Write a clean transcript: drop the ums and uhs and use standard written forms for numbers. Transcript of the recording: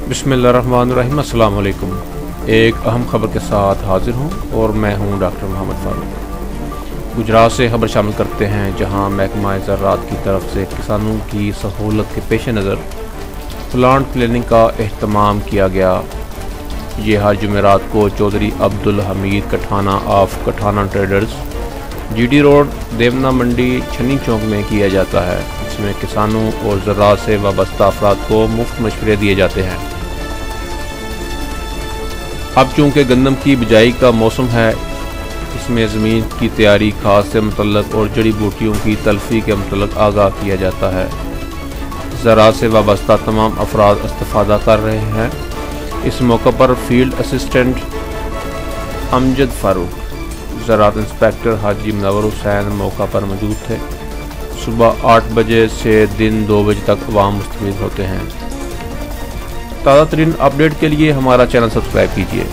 बिस्मिल्लाहिर्रहमानिर्रहीम। अस्सलाम वालेकुम। एक अहम खबर के साथ हाजिर हूँ और मैं हूँ डॉक्टर मोहम्मद फ़ारूक। गुजरात से खबर शामिल करते हैं, जहाँ महकमा ज़राअत की तरफ से किसानों की सहूलत के पेश नज़र प्लांट प्लानिंग का एहतमाम किया गया। ये हर जुमेरात को Chaudhary Abdul Hameed Kathana of Kathana traders, GD road, Devna Mandi, छन्नी चौक में किया जाता है। इसमें किसानों और ज़राअत से वाबस्ता अफराद को मुफ्त मशवरे दिए जाते हैं। अब चूँकि गंदम की बिजाई का मौसम है, इसमें ज़मीन की तैयारी, खाद से मुतल्लक और जड़ी बूटियों की तलफ़ी के मुतल्लक आगाह किया जाता है। ज़राअत से वाबस्ता तमाम अफराद इस्तिफ़ादा कर रहे हैं। इस मौका पर फील्ड असिस्टेंट अमजद फ़ारूक, ज़राअत इंस्पेक्टर हाजी मुनव्वर हुसैन मौका पर मौजूद थे। सुबह 8 बजे से दिन 2 बजे तक अवाम मुस्तफ़ीद होते हैं। ताज़ा तरीन अपडेट के लिए हमारा चैनल सब्सक्राइब कीजिए।